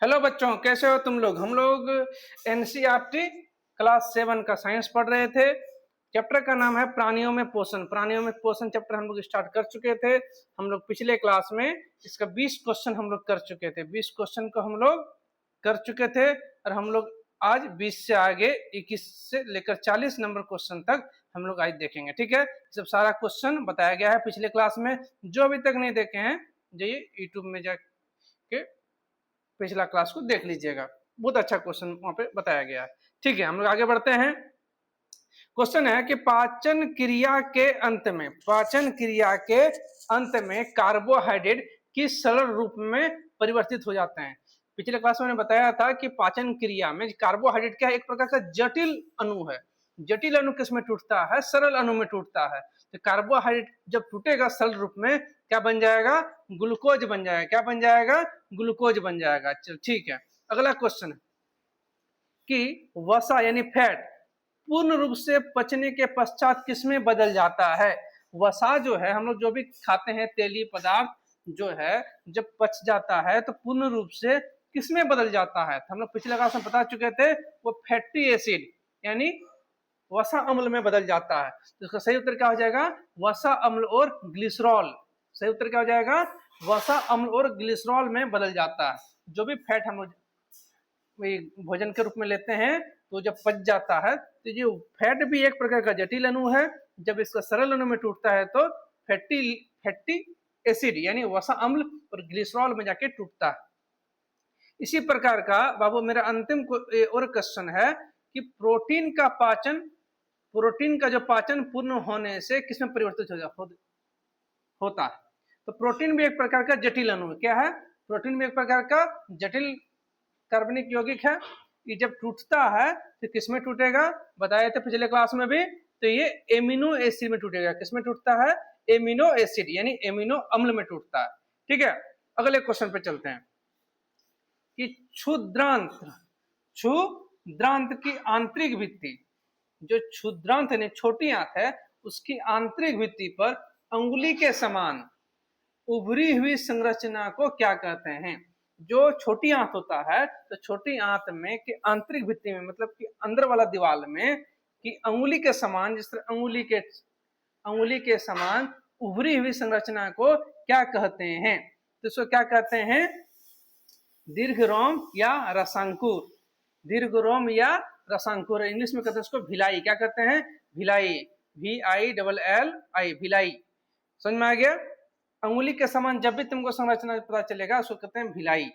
Hello बच्चों, कैसे हो तुम लोग। हम लोग एनसीईआरटी क्लास 7 का साइंस पढ़ रहे थे। चैप्टर का नाम है प्राणियों में पोषण। प्राणियों में पोषण चैप्टर हम लोग स्टार्ट कर चुके थे। हम लोग पिछले क्लास में इसका 20 क्वेश्चन हम लोग कर चुके थे। 20 क्वेश्चन को हम लोग कर चुके थे और हम लोग आज 20 से आगे 21 से लेकर 40 नंबर क्वेश्चन तक हम लोग आज देखेंगे। ठीक है, सब सारा क्वेश्चन बताया गया है पिछले क्लास में। जो अभी तक नहीं देखे हैं जाइए यूट्यूब में जाके पिछला क्लास को देख लीजिएगा, बहुत अच्छा क्वेश्चन वहां पे बताया गया है। ठीक है, हम लोग आगे बढ़ते हैं। क्वेश्चन है कि पाचन क्रिया के अंत में कार्बोहाइड्रेट किस सरल रूप में परिवर्तित हो जाते हैं। पिछले क्लास में मैंने बताया था कि पाचन क्रिया में कार्बोहाइड्रेट क्या है, एक प्रकार का जटिल अणु है। जटिल अणु किसमें टूटता है? सरल अणु में टूटता है। तो कार्बोहाइड्रेट जब टूटेगा सरल रूप में क्या बन जाएगा? ग्लूकोज बन जाएगा। क्या बन जाएगा? ग्लूकोज बन जाएगा। चल ठीक है, अगला क्वेश्चन है कि वसा यानी फैट पूर्ण रूप से पचने के पश्चात किसमें बदल जाता है। वसा जो है, हम लोग जो भी खाते हैं तेलीय पदार्थ जो है, जब पच जाता है तो पूर्ण रूप से किसमें बदल जाता है। तो हम लोग पिछले क्लास में बता चुके थे, वो फैटी एसिड यानी वसा अम्ल में बदल जाता है। तो इसका सही उत्तर क्या हो जाएगा? वसा अम्ल और ग्लिसरॉल। सही उत्तर क्या हो जाएगा? वसा अम्ल और ग्लिसरॉल में बदल जाता है। जो भी फैट हम लोग भोजन के रूप में लेते हैं तो जब पच जाता है तो ये फैट भी एक प्रकार का जटिल अणु है। जब इसका सरल अणु में टूटता है तो फैटी एसिड यानी वसा अम्ल और ग्लिसरॉल में जाके टूटता है। इसी प्रकार का बाबू मेरा अंतिम और क्वेश्चन है कि प्रोटीन का जो पाचन पूर्ण होने से किसमें परिवर्तित होता है। तो प्रोटीन भी एक प्रकार का जटिल अणु है। क्या है? प्रोटीन भी एक प्रकार का जटिल कार्बनिक यौगिक है। ये जब टूटता है तो किसमें टूटेगा? बताए थे पिछले क्लास में भी, तो ये एमिनो एसिड में टूटेगा। किसमें टूटता है? एमिनो एसिड यानी एमिनो अम्ल में टूटता है। ठीक है, अगले क्वेश्चन पे चलते हैं कि क्षुद्रांत की आंतरिक भित्ति, जो क्षुद्रांत यानी छोटी आंत है, उसकी आंतरिक भित्ति पर अंगुली के समान उभरी हुई संरचना को क्या कहते हैं। जो छोटी आंत होता है तो छोटी आंत में कि आंतरिक भित्ति में मतलब कि अंदर वाला दीवार में कि अंगुली के समान, जिस तरह अंगुली के समान उभरी हुई संरचना को क्या कहते हैं। तो इसको क्या कहते हैं? दीर्घरोम या रसांकुर। दीर्घरोम या रसांकुर, इंग्लिश में कहते हैं उसको भिलाई। क्या कहते हैं? भिलाई, VILLI, भिलाई। समझ में आ गया? अंगुली के समान जब भी तुमको संरचना पता चलेगा उसको कहते हैं भिलाई।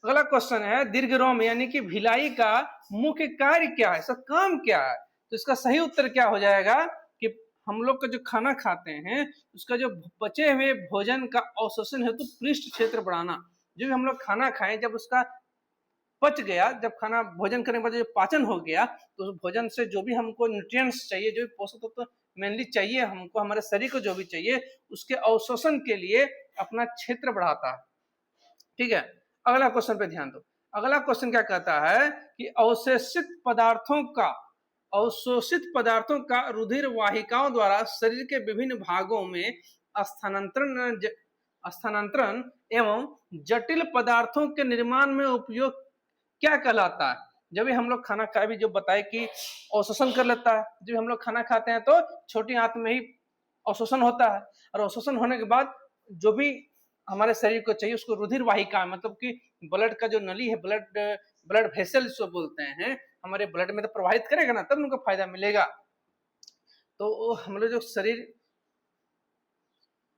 अगला क्वेश्चन है दीर्घरोम यानी कि भिलाई का मुख्य कार्य क्या है, इसका काम क्या है। तो इसका सही उत्तर क्या हो जाएगा कि हम लोग का जो खाना खाते हैं उसका जो बचे हुए भोजन का अवशोषण हेतु पृष्ठ क्षेत्र बढ़ाना। जो भी हम लोग खाना खाएं जब उसका पच गया, जब खाना भोजन करने के बाद जो पाचन हो गया तो उस भोजन से जो भी हमको न्यूट्रिएंट्स चाहिए, जो भी पोषक तत्व मेनली चाहिए हमको, हमारे शरीर को जो भी चाहिए, उसके अवशोषण के लिए अपना क्षेत्र बढ़ाता है। ठीक है, अगला क्वेश्चन पे ध्यान दो। अगला क्वेश्चन क्या कहता है कि अवशोषित पदार्थों का रुधिर वाहिकाओं द्वारा शरीर के विभिन्न भागों में स्थानांतरण एवं जटिल पदार्थों के निर्माण में उपयोग क्या कहलाता है। जब भी हम लोग खाना खाए भी जो बताए कि अवशोषण कर लेता है। जब हम लोग खाना खाते हैं तो छोटी आंत में ही अवशोषण होता है और अवशोषण होने के बाद जो भी हमारे शरीर को चाहिए उसको रुधिर वाहिका मतलब कि ब्लड का जो नली है, ब्लड वेसल जो बोलते हैं, हमारे ब्लड में तो प्रवाहित करेगा ना, तब उनको फायदा मिलेगा। तो हम लोग जो शरीर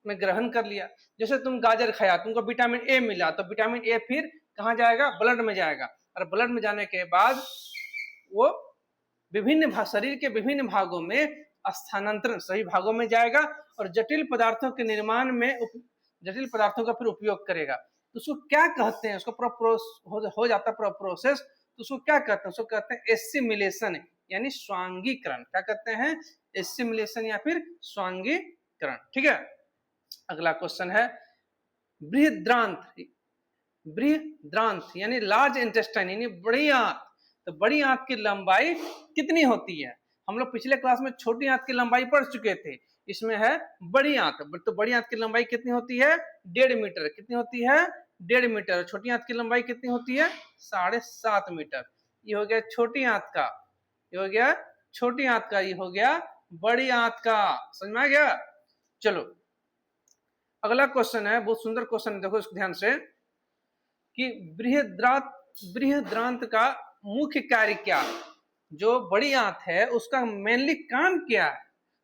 में ग्रहण कर लिया, जैसे तुम गाजर खाया, तुमको विटामिन ए मिला, तो विटामिन ए फिर कहाँ जाएगा? ब्लड में जाएगा। और ब्लड में जाने के बाद वो शरीर के विभिन्न भागों में स्थानांतरण, सही भागों में जाएगा और जटिल पदार्थों के निर्माण में जटिल पदार्थों का फिर उपयोग करेगा। तो उसको क्या कहते हैं? उसको हो जाता है प्रोसेस, तो उसको क्या कहते हैं? उसको कहते हैं एसिमिलेशन यानी स्वांगीकरण। क्या कहते हैं? एसिमिलेशन या फिर स्वांगीकरण। ठीक है, अगला क्वेश्चन है बृहद्रांत यानी लार्ज इंटेस्टाइन यानी बड़ी आंत। तो बड़ी आंत की लंबाई कितनी होती है? हम लोग पिछले क्लास में छोटी आंत की लंबाई पढ़ चुके थे। इसमें है बड़ी आंत। तो बड़ी आंत की लंबाई कितनी होती है? 1.5 मीटर। कितनी होती है? 1.5 मीटर। छोटी आंत की लंबाई कितनी होती है? 7.5 मीटर। ये हो गया छोटी आंत का, ये हो गया छोटी आंत का, ये हो गया बड़ी आंत का। समझ में आ गया? चलो अगला क्वेश्चन है, बहुत सुंदर क्वेश्चन, देखो इसको ध्यान से, कि बृहद्रांत का मुख्य कार्य क्या? जो बड़ी आंत है उसका मेनली काम क्या है?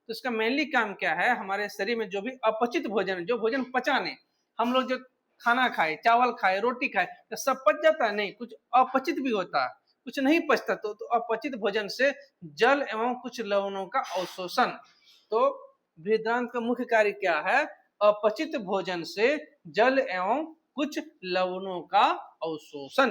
तो इसका मेनली काम क्या है? हमारे शरीर में जो भी अपचित भोजन, जो भोजन पचाने, हम लोग जो खाना खाए, चावल खाए, रोटी खाए, तो सब पच जाता है? नहीं, कुछ अपचित भी होता है, कुछ नहीं पचता। तो अपचित भोजन से जल एवं कुछ लवणों का अवशोषण। तो बृहद्रांत का मुख्य कार्य क्या है? अपचित भोजन से जल एवं कुछ लवणों का अवशोषण।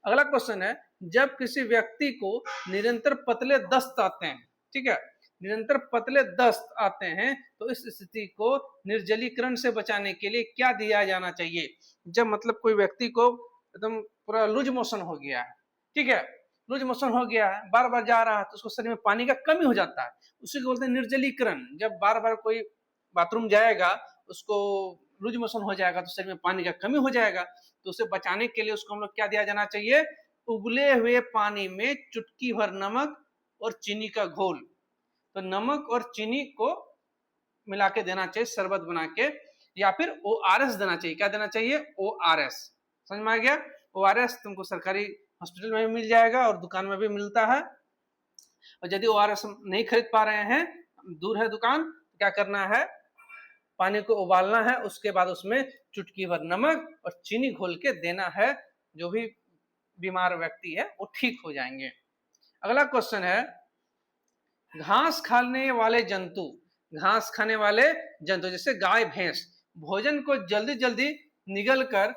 अगला क्वेश्चन है, जब किसी व्यक्ति को निरंतर पतले दस्त आते हैं, ठीक है, निरंतर पतले दस्त आते हैं, तो इस स्थिति को निर्जलीकरण से बचाने के लिए क्या दिया जाना चाहिए? जब मतलब कोई व्यक्ति को एकदम पूरा लूज मोशन हो गया है, ठीक है, लूज मोशन हो गया है, बार बार जा रहा है, तो उसको शरीर में पानी का कमी हो जाता है, उसी को बोलते हैं निर्जलीकरण। जब बार बार कोई बाथरूम जाएगा, उसको लूज मोशन हो जाएगा, तो शरीर में पानी का कमी हो जाएगा, तो उसे बचाने के लिए उसको हम लोग क्या दिया जाना चाहिए? उबले हुए पानी में चुटकी भर नमक और चीनी का घोल। तो नमक और चीनी को मिला के देना चाहिए शरबत बना के, या फिर ORS देना चाहिए। क्या देना चाहिए? ORS। समझ में आ गया? ORS तुमको सरकारी हॉस्पिटल में भी मिल जाएगा और दुकान में भी मिलता है। और यदि ORS नहीं खरीद पा रहे हैं, दूर है दुकान, तो क्या करना है? पानी को उबालना है, उसके बाद उसमें चुटकी भर नमक और चीनी घोल के देना है। जो भी बीमार व्यक्ति है वो ठीक हो जाएंगे। अगला क्वेश्चन है, घास खाने वाले जंतु, घास खाने वाले जंतु जैसे गाय भैंस, भोजन को जल्दी जल्दी निगल कर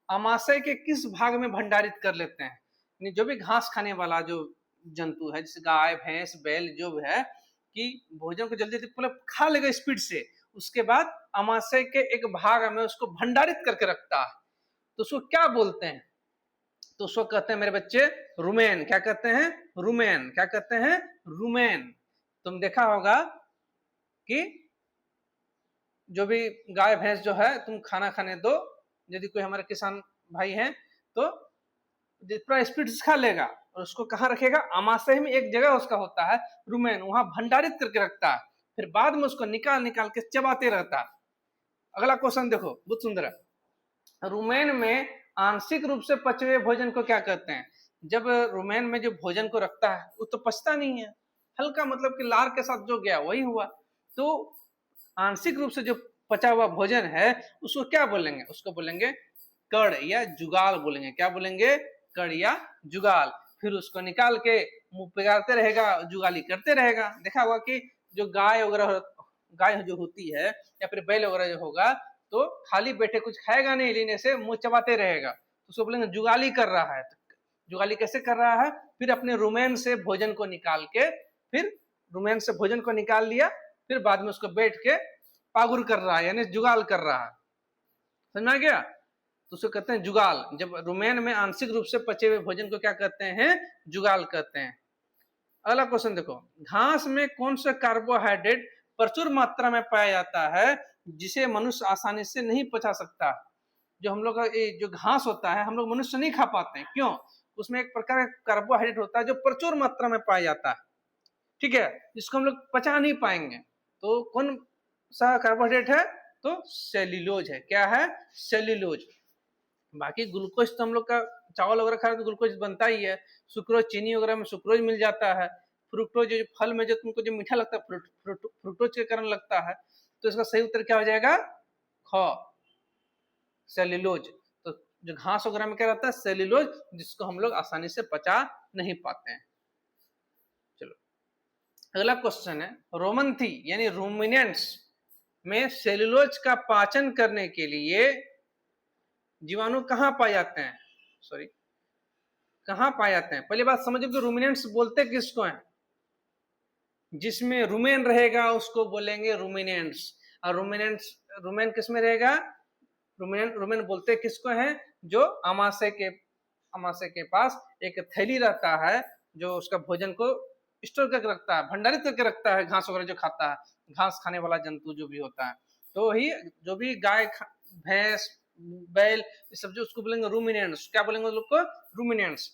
अमाशय के किस भाग में भंडारित कर लेते हैं? जो भी घास खाने वाला जो जंतु है, जैसे गाय भैंस बैल, जो भी है, कि भोजन को जल्दी जल्दी मतलब खा लेगा स्पीड से, उसके बाद अमाशय के एक भाग में उसको भंडारित करके रखता है, तो उसको क्या बोलते हैं? तो उसको कहते हैं मेरे बच्चे रुमेन। क्या कहते हैं? रुमेन। क्या कहते हैं? रुमेन। तुम देखा होगा कि जो भी गाय भैंस जो है, तुम खाना खाने दो, यदि कोई हमारे किसान भाई हैं, तो पूरा स्पीड से खा लेगा, और उसको कहाँ रखेगा? अमाशय में एक जगह उसका होता है रुमेन, वहां भंडारित करके रखता है, फिर बाद में उसको निकाल निकाल के चबाते रहता है। अगला क्वेश्चन देखो, बहुत सुंदर है। रुमेन में आंशिक रूप से पचे हुए भोजन को क्या कहते हैं? जब रुमेन में जो भोजन को रखता है वो तो पचता नहीं है, हल्का मतलब कि लार के साथ जो गया वही हुआ। तो आंशिक रूप से जो पचा हुआ भोजन है उसको क्या बोलेंगे? उसको बोलेंगे कड़ या जुगाल बोलेंगे। क्या बोलेंगे? कड़ या जुगाल। फिर उसको निकाल के मुंह पिघारते रहेगा, जुगाली करते रहेगा। देखा होगा कि जो गाय वगैरह, गाय जो होती है या फिर बैल वगैरह जो होगा, तो खाली बैठे कुछ खाएगा नहीं, लेने से मुंह चबाते रहेगा, तो उसको बोलेंगे जुगाली कर रहा है। तो जुगाली कैसे कर रहा है? फिर अपने रुमेन से भोजन को निकाल के, फिर रुमेन से भोजन को निकाल लिया, फिर बाद में उसको बैठ के पागुर कर रहा है, यानी जुगाल कर रहा है। समझ में आ गया? तो उसको कहते हैं जुगाल। जब रुमेन में आंशिक रूप से पचे हुए भोजन को क्या कहते हैं? जुगाल कहते हैं। अगला क्वेश्चन देखो, घास में कौन सा कार्बोहाइड्रेट प्रचुर मात्रा में पाया जाता है जिसे मनुष्य आसानी से नहीं पचा सकता? जो हम लोग का जो घास होता है, हम लोग मनुष्य नहीं खा पाते हैं। क्यों? उसमें एक प्रकार का कार्बोहाइड्रेट होता है जो प्रचुर मात्रा में पाया जाता है, ठीक है, जिसको हम लोग पचा नहीं पाएंगे। तो कौन सा कार्बोहाइड्रेट है? तो सेल्यूलोज है। क्या है? सेल्यूलोज। बाकी ग्लूकोज तो हम लोग का चावल वगैरह खाए तो ग्लूकोज बनता ही है। सुक्रोज, चीनी वगैरह में सुक्रोज मिल जाता है। फ्रुक्टोज जो फल में जो तुमको जो मीठा लगता है, फ्रुक्टोज के कारण लगता है। तो इसका सही उत्तर क्या हो जाएगा? ख, सेल्यूलोज। तो जो घास वगैरह में क्या रहता है? सेल्यूलोज, जिसको हम लोग आसानी से पचा नहीं पाते हैं। चलो अगला क्वेश्चन है, रोमन्थी यानी रूमिनेंट्स में सेल्यूलोज का पाचन करने के लिए जीवाणु कहाँ पाए जाते हैं? सॉरी, कहाँ पाए जाते हैं? पहली बात समझो कि रूमिनेंट्स बोलते किसको हैं? जिसमें रुमेन रहेगा उसको बोलेंगे रूमिनेंट्स। और रुमेन किसमें रहेगा? रुमेन बोलते किसको हैं? जो अमाशय के पास एक थैली रहता है, जो उसका भोजन को स्टोर करके रखता है, भंडारित करके रखता है, घास वगैरह जो खाता है, घास खाने वाला जंतु जो भी होता है। तो ही जो भी गाय भैंस बैल, ये सब जो उसको बोलेंगे रूमिनेंट्स, क्या बोलेंगे लोग को, रूमिनेंट्स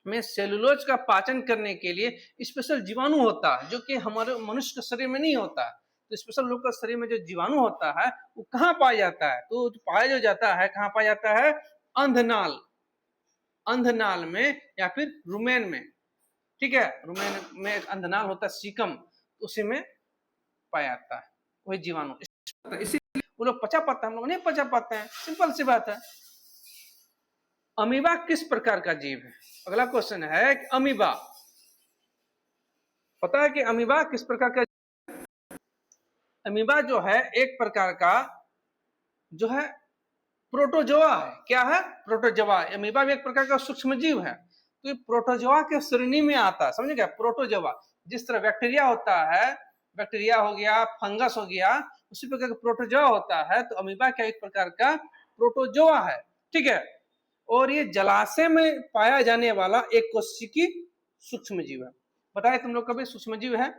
में सेलुलोज का पाचन करने के लिए स्पेशल जीवाणु होता है जो कि हमारे मनुष्य के शरीर में नहीं होता। तो स्पेशल लोग का शरीर में जो जीवाणु होता है वो कहाँ पाया जाता है, तो पाया जो जाता है कहाँ पाया जाता है, अंधनाल, अंधनाल में या फिर रुमेन में, ठीक है, रुमेन में एक अंधनाल होता है सीकम, उसी में पाया जाता है वही जीवाणु। इसीलिए वो लोग पचा पाता है, हम लोग नहीं पचा पाते हैं, सिंपल सी बात है। अमीबा किस प्रकार का जीव है, अगला क्वेश्चन है कि अमीबा, पता है कि अमीबा किस प्रकार का, अमीबा जो है एक प्रकार का जो है प्रोटोजोआ है, क्या है, प्रोटोजोआ। अमीबा भी एक प्रकार का सूक्ष्म जीव है, तो ये प्रोटोजोआ के श्रेणी में आता है, समझे क्या, प्रोटोजोआ। जिस तरह बैक्टीरिया होता है, बैक्टीरिया हो गया, फंगस हो गया, उसी प्रकार का प्रोटोजोआ होता है, तो अमीबा क्या एक प्रकार का प्रोटोजोआ है, ठीक है। और ये जलाशय में पाया जाने वाला एक कोशिकी सूक्ष्म जीव है। बताए तुम लोग कभी सूक्ष्म जीव है,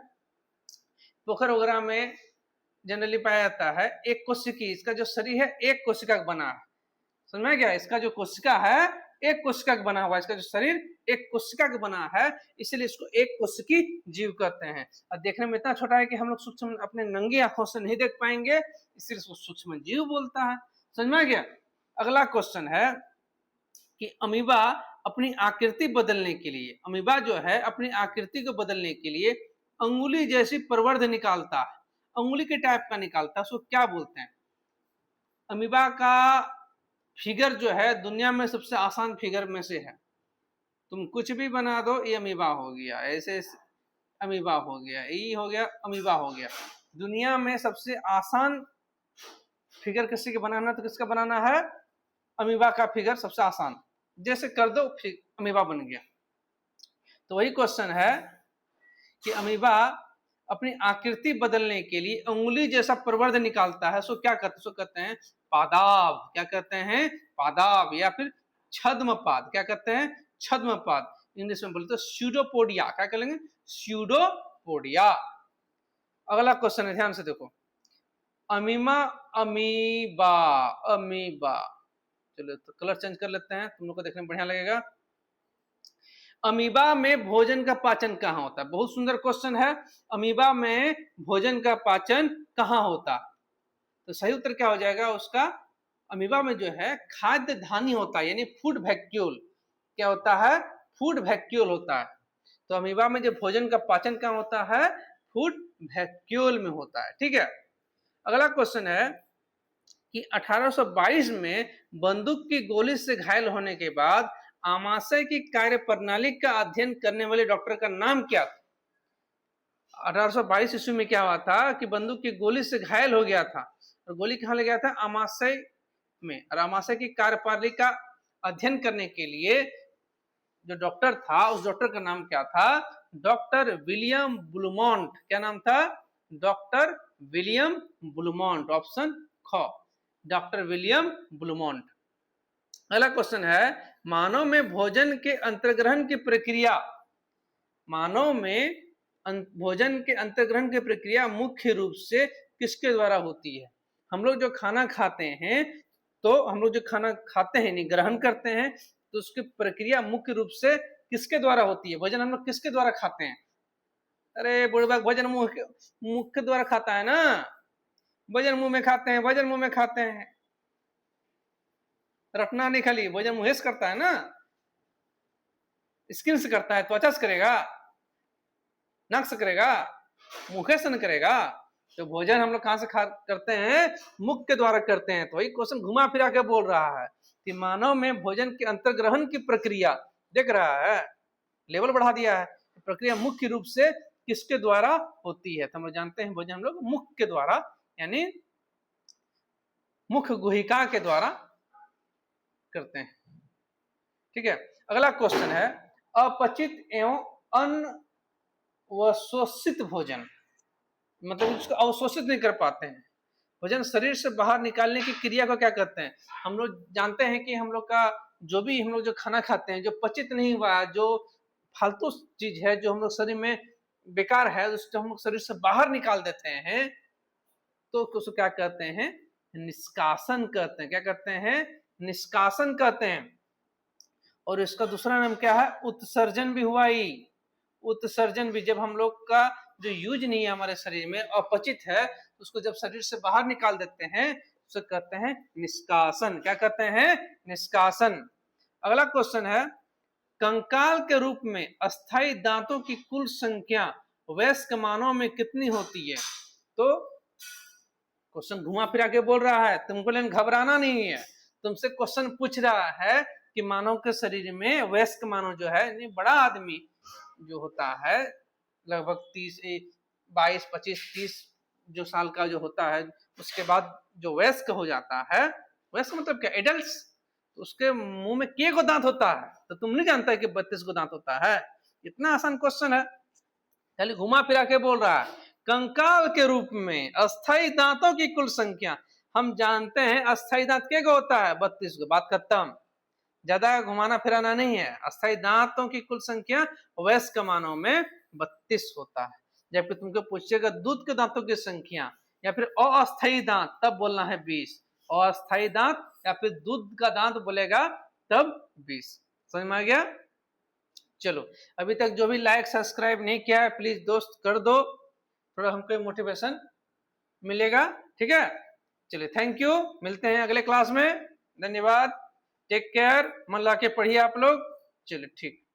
पोखर वगैरह में जनरली पाया जाता है, एक कोशिकी, इसका जो शरीर है एक कोशिका का बना है, समझ में क्या, इसका जो कोशिका है एक कोशिका का बना हुआ है, इसका जो शरीर एक कोशिका का बना है, इसलिए इसको एक कोशिकी जीव कहते हैं। और देखने में इतना छोटा है कि हम लोग सूक्ष्म अपने नंगी आंखों से नहीं देख पाएंगे, इसलिए इसको सूक्ष्म जीव बोलता है, समझ में गया। अगला क्वेश्चन है कि अमीबा अपनी आकृति बदलने के लिए, अमीबा जो है अपनी आकृति को बदलने के लिए अंगुली जैसी प्रवर्ध निकालता है, अंगुली के टाइप का निकालता है, उसको क्या बोलते हैं। अमीबा का फिगर जो है दुनिया में सबसे आसान फिगर में से है, तुम कुछ भी बना दो ये अमीबा हो गया, ऐसे अमीबा हो गया, ये हो गया, अमीबा हो गया। दुनिया में सबसे आसान फिगर किसी के बनाना, तो किसका बनाना है, अमीबा का फिगर सबसे आसान, जैसे कर दो अमीबा बन गया। तो वही क्वेश्चन है कि अमीबा अपनी आकृति बदलने के लिए अंगुली जैसा प्रवर्ध निकालता है, सो क्या करते, सो कहते हैं पादाब, क्या कहते हैं, पादाब, या फिर छद्मपाद, क्या कहते हैं, छद्मपाद, इंग्लिश में बोलते हैं स्यूडोपोडिया, क्या कहेंगे, स्यूडोपोडिया। अगला क्वेश्चन है, ध्यान से देखो, अमीमा, अमीबा, अमीबा, चलो तो कलर चेंज कर लेते हैं, तुम लोग को देखने में बढ़िया लगेगा। अमीबा में भोजन का पाचन कहाँ होता है, बहुत सुंदर क्वेश्चन है, अमीबा में भोजन का पाचन कहाँ होता, तो सही उत्तर क्या हो जाएगा उसका, अमीबा में जो है खाद्य धानी होता है, यानी फूड वैक्यूल, क्या होता है, फूड वैक्यूल होता है। तो अमीबा में जो भोजन का पाचन कहाँ होता है, फूड वैक्यूल में होता है, ठीक है। अगला क्वेश्चन है कि 1822 में बंदूक की गोली से घायल होने के बाद आमाशय की कार्य प्रणाली का अध्ययन करने वाले डॉक्टर का नाम क्या था। 1822 ईस्वी में क्या हुआ था कि बंदूक की गोली से घायल हो गया था, और गोली कहाँ ले गया था, आमाशय में, और आमाशय की कार्य प्रणाली का अध्ययन करने के लिए जो डॉक्टर था उस डॉक्टर का नाम क्या था, डॉक्टर विलियम ब्लूमोंट, क्या नाम था, डॉक्टर विलियम ब्लूमोंट, ऑप्शन ख, डॉक्टर विलियम ब्लूमोंट। अगला क्वेश्चन है, मानव में भोजन के अंतर्ग्रहण की प्रक्रिया, मानव में भोजन के अंतर्ग्रहण की प्रक्रिया मुख्य रूप से किसके द्वारा होती है। हम लोग जो खाना खाते हैं, तो हम लोग जो खाना खाते हैं नहीं ग्रहण करते हैं, तो उसकी प्रक्रिया मुख्य रूप से किसके द्वारा होती है, भोजन हम लोग किसके द्वारा खाते हैं, अरे बुढ़बा, भोजन मुंह के द्वारा खाता है ना, भोजन मुंह में खाते हैं, भोजन मुंह में खाते हैं, रटना नहीं, खाली भोजन मुंह से करता है ना, स्किन से करता है, त्वचा से करेगा, नाक से करेगा, मुख से न करेगा, तो भोजन हम लोग कहां से करते हैं, मुख के द्वारा करते हैं। तो वही क्वेश्चन घुमा फिरा के बोल रहा है कि मानव में भोजन के अंतर्ग्रहण की प्रक्रिया, देख रहा है, लेवल बढ़ा दिया है, प्रक्रिया मुख्य रूप से किसके द्वारा होती है, तो हम लोग जानते हैं भोजन हम लोग मुख के द्वारा, यानी मुख गुहिका के द्वारा करते हैं, ठीक है। अगला क्वेश्चन है, अपचित एवं अनवशोषित भोजन, मतलब उसको अवशोषित नहीं कर पाते हैं, भोजन शरीर से बाहर निकालने की क्रिया को क्या कहते हैं। हम लोग जानते हैं कि हम लोग का जो भी हम लोग जो खाना खाते हैं, जो पचित नहीं हुआ, जो फालतू चीज है, जो हम लोग शरीर में बेकार है, उसको हम लोग शरीर से बाहर निकाल देते हैं, तो उसको क्या कहते हैं, निष्कासन कहते हैं। क्या कहते हैं? निष्कासन कहते हैं। और इसका दूसरा नाम क्या है? उत्सर्जन भी हुआ ही। उत्सर्जन भी, जब हम लोग का जो यूज नहीं है हमारे शरीर में, अपचित है, उसको जब शरीर से बाहर निकाल देते हैं, उसे कहते हैं निष्कासन। क्या कहते हैं? निष्कासन। अगला क्वेश्चन है, कंकाल के रूप में अस्थायी दांतों की कुल संख्या वयस्क मानव में कितनी होती है? तो क्वेश्चन घुमा फिरा के बोल रहा है, तुमको लेकिन घबराना नहीं है। तुमसे क्वेश्चन पूछ रहा है कि मानव के शरीर में वयस्क मानव जो है, नहीं बड़ा आदमी जो होता है, लगभग 22, 25, 30 जो साल का जो होता है, उसके बाद जो वयस्क हो जाता है, वयस्क मतलब क्या? एडल्ट, उसके मुंह में के गो दांत होता है? तो तुम नहीं जानता है कि 32 गो दांत होता है? इतना आसान क्वेश्चन है, खाली घुमा फिरा के बोल रहा है। कंकाल के रूप में अस्थायी दांतों की कुल संख्या, हम जानते हैं अस्थायी दांत के गो होता है? 32 गो, बात खत्म। ज्यादा घुमाना फिराना नहीं है। अस्थायी दांतों की कुल संख्या वयस्क मानव में 32 होता है। जबकि तुमको पूछेगा दूध के दांतों की संख्या या फिर अस्थायी दांत, तब बोलना है 20। अस्थायी दांत या फिर दूध का दांत बोलेगा तब 20। समझ में आ गया? चलो, अभी तक जो भी लाइक सब्सक्राइब नहीं किया है, प्लीज दोस्त कर दो, थोड़ा हमको मोटिवेशन मिलेगा। ठीक है, चलिए, थैंक यू, मिलते हैं अगले क्लास में। धन्यवाद, टेक केयर, मन ला के पढ़िए आप लोग। चलिए, ठीक।